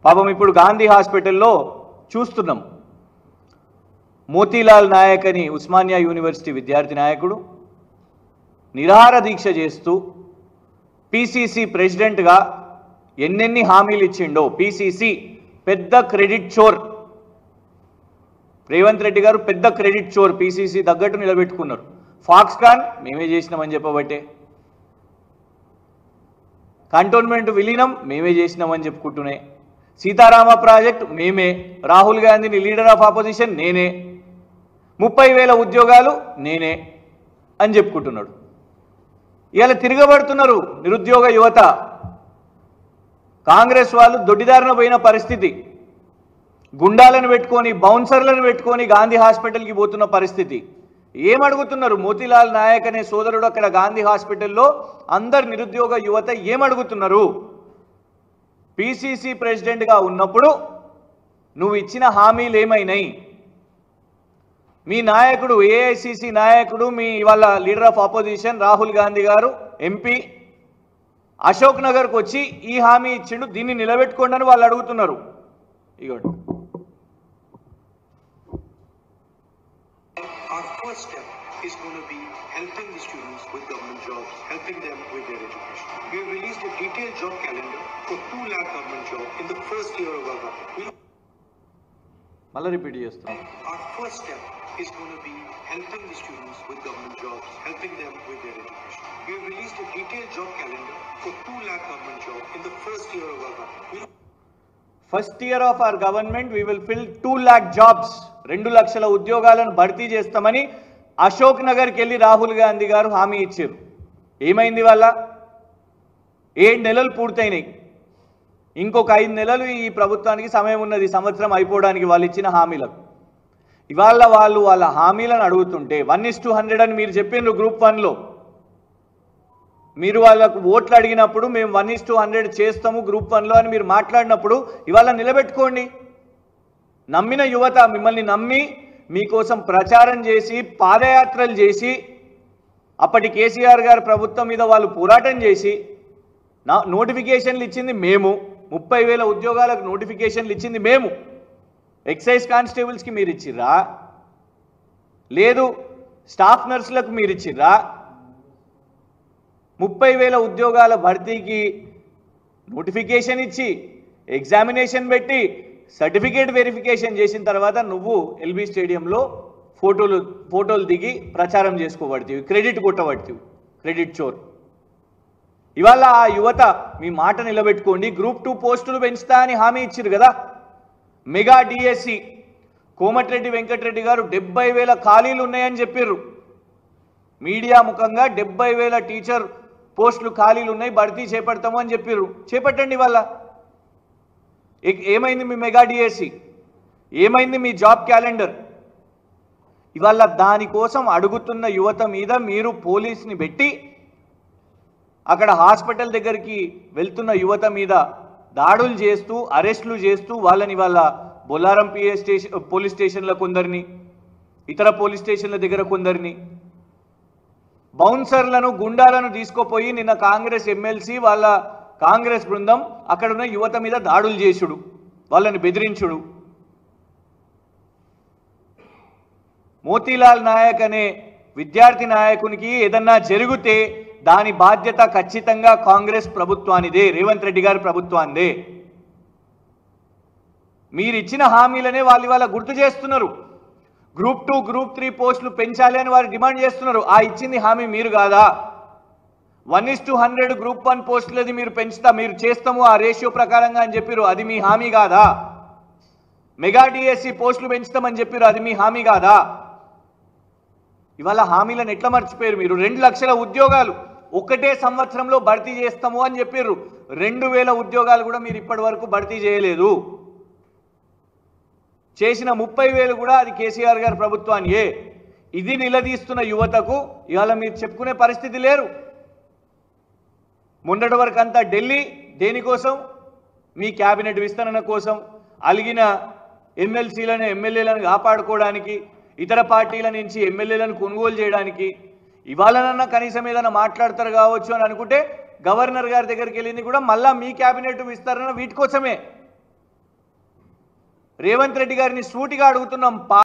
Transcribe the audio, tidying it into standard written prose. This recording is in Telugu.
పాపం ఇప్పుడు గాంధీ హాస్పిటల్లో చూస్తున్నాం. మోతీలాల్ నాయక్ అని ఉస్మానియా యూనివర్సిటీ విద్యార్థి నాయకుడు నిరాహార దీక్ష చేస్తూ పిసిసి ప్రెసిడెంట్గా ఎన్నెన్ని హామీలు ఇచ్చిండో. పిసిసి పెద్ద క్రెడిట్ చోర్, రేవంత్ రెడ్డి గారు పెద్ద క్రెడిట్ చోర్, పిసిసి తగ్గట్టు నిలబెట్టుకున్నారు. ఫాక్స్కాన్ మేమే చేసినామని చెప్పబట్టే, కంటోన్మెంట్ విలీనం మేమే చేసినామని చెప్పుకుంటూనే, సీతారామ ప్రాజెక్ట్ మేమే, రాహుల్ గాంధీని లీడర్ ఆఫ్ ఆపోజిషన్ నేనే, 30,000 ఉద్యోగాలు నేనే అని చెప్పుకుంటున్నాడు. ఇవాళ తిరగబడుతున్నారు నిరుద్యోగ యువత. కాంగ్రెస్ వాళ్ళు దొడ్డిదారిన పోయిన పరిస్థితి, గుండాలను పెట్టుకొని బౌన్సర్లను పెట్టుకొని గాంధీ హాస్పిటల్కి పోతున్న పరిస్థితి. ఏమడుగుతున్నారు? మోతీలాల్ నాయక్ అనే సోదరుడు అక్కడ గాంధీ హాస్పిటల్లో అందరు నిరుద్యోగ యువత ఏమడుగుతున్నారు? పిసిసి ప్రెసిడెంట్గా ఉన్నప్పుడు నువ్వు ఇచ్చిన హామీలు ఏమైనాయి? మీ నాయకుడు ఏఐసిసి నాయకుడు, మీ ఇవాళ leader of opposition Rahul Gandhi గారు ఎంపీ అశోక్ నగర్కి వచ్చి ఈ హామీ ఇచ్చిండు, దీన్ని నిలబెట్టుకోండి అని వాళ్ళు అడుగుతున్నారు. ఇగోండి. Our first step is going to be helping the students with government jobs, helping them with their education. We have released a detailed job calendar for 2 lakh government jobs in the first year of our government. మళ్ళీ రిపీట్ చేస్తాం. Our first step is going to be helping the students with government jobs, helping them with their education. We have released a detailed job calendar for 2 lakh government jobs in the first year of our government. First year of our government we will fill 2 lakh jobs, 2 లక్షల ఉద్యోగాలను భర్తీ చేస్తామని అశోక్ నగర్కి వెళ్ళి రాహుల్ గాంధీ గారు హామీ ఇచ్చారు. ఏమైంది వాళ్ళ? 7 నెలలు పూర్తయినాయి. ఇంకొక 5 నెలలు ఈ ప్రభుత్వానికి సమయం ఉన్నది, సంవత్సరం అయిపోవడానికి వాళ్ళు ఇచ్చిన హామీలకు. ఇవాళ వాళ్ళు వాళ్ళ హామీలను అడుగుతుంటే 1:100 అని మీరు చెప్పిండ్రు గ్రూప్ 1లో. మీరు వాళ్ళకు ఓట్లు అడిగినప్పుడు మేము 1:100 చేస్తాము గ్రూప్ 1లో అని మీరు మాట్లాడినప్పుడు ఇవాళ నిలబెట్టుకోండి. నమ్మిన యువత మిమ్మల్ని నమ్మి మీకోసం ప్రచారం చేసి పాదయాత్రలు చేసి అప్పటి కేసీఆర్ గారి ప్రభుత్వం మీద వాళ్ళు పోరాటం చేసి నోటిఫికేషన్లు ఇచ్చింది మేము, 30,000 ఉద్యోగాలకు నోటిఫికేషన్లు ఇచ్చింది మేము. ఎక్సైజ్ కానిస్టేబుల్స్కి మీరు ఇచ్చిర్రా? లేదు స్టాఫ్ నర్సులకు మీరు ఇచ్చిర్రా? 30,000 ఉద్యోగాల భర్తీకి నోటిఫికేషన్ ఇచ్చి ఎగ్జామినేషన్ పెట్టి సర్టిఫికేట్ వెరిఫికేషన్ చేసిన తర్వాత నువ్వు ఎల్బీ స్టేడియంలో ఫోటోలు దిగి ప్రచారం చేసుకోబడుతుంది, క్రెడిట్ కొట్టబడుతుంది, క్రెడిట్ చోర్. ఇవాళ ఆ యువత మీ మాట నిలబెట్టుకోండి. గ్రూప్ 2 పోస్టులు పెంచుతా అని హామీ ఇచ్చారు కదా. మెగా డిఎస్సి కోమటిరెడ్డి వెంకటరెడ్డి గారు 70,000 ఖాళీలు ఉన్నాయని చెప్పారు. మీడియా ముఖంగా 70,000 టీచర్ పోస్టులు ఖాళీలు ఉన్నాయి, భర్తీ చేపడతాము అని చెప్పారు. చేపట్టండి. వల్ల ఏమైంది మీ మెగా డిఎస్సి? ఏమైంది మీ జాబ్ క్యాలెండర్? ఇవాళ దానికోసం అడుగుతున్న యువత మీద మీరు పోలీస్ని పెట్టి అక్కడ హాస్పిటల్ దగ్గరికి వెళ్తున్న యువత మీద దాడులు చేస్తూ అరెస్టులు చేస్తూ వాళ్ళని వాళ్ళ బొల్లారం పోలీస్ స్టేషన్ల కొందరిని, ఇతర పోలీస్ స్టేషన్ల దగ్గర కొందరిని, బౌన్సర్లను గుండాలను తీసుకుపోయి నిన్న కాంగ్రెస్ ఎమ్మెల్సీ వాళ్ళ కాంగ్రెస్ బృందం అక్కడున్న యువత మీద దాడులు చేసుడు, వాళ్ళని బెదిరించుడు. మోతీలాల్ నాయక్ అనే విద్యార్థి నాయకునికి ఏదన్నా జరిగితే దాని బాధ్యత ఖచ్చితంగా కాంగ్రెస్ ప్రభుత్వానిదే, రేవంత్ రెడ్డి గారి ప్రభుత్వానిదే. మీరు ఇచ్చిన హామీలనే వాళ్ళు ఇవాళ గుర్తు చేస్తున్నారు. గ్రూప్ 2 గ్రూప్ 3 పోస్టులు పెంచాలి అని వారు డిమాండ్ చేస్తున్నారు. ఆ ఇచ్చింది హామీ మీరు కాదా? 1:100 గ్రూప్ 1 పోస్టులది మీరు మీరు చేస్తాము ఆ రేషియో ప్రకారంగా అని చెప్పారు, అది మీ హామీ కాదా? మెగా డిఎస్సి పోస్టులు పెంచుతామని చెప్పారు, అది మీ హామీ కాదా? ఇవాళ హామీలను ఎట్లా మర్చిపోయారు మీరు? 2 లక్షల ఉద్యోగాలు ఒకటే సంవత్సరంలో భర్తీ చేస్తాము అని చెప్పారు. 2,000 ఉద్యోగాలు కూడా మీరు ఇప్పటి వరకు భర్తీ చేయలేదు. చేసిన 30,000 కూడా అది కేసీఆర్ గారి ప్రభుత్వానియే. ఇది నిలదీస్తున్న యువతకు ఇవాళ మీరు చెప్పుకునే పరిస్థితి లేరు. మొన్నటి వరకు అంతా ఢిల్లీ దేనికోసం? మీ క్యాబినెట్ విస్తరణ కోసం, అలిగిన ఎమ్మెల్సీలను ఎమ్మెల్యేలను కాపాడుకోవడానికి, ఇతర పార్టీల నుంచి ఎమ్మెల్యేలను కొనుగోలు చేయడానికి. ఇవాళనన్నా కనీసం ఏదైనా మాట్లాడతారు కావచ్చు అని అనుకుంటే గవర్నర్ గారి దగ్గరికి వెళ్ళింది కూడా మళ్ళా మీ క్యాబినెట్ విస్తరణ వీటి కోసమే. రేవంత్ రెడ్డి గారిని సూటిగా అడుగుతున్నాం.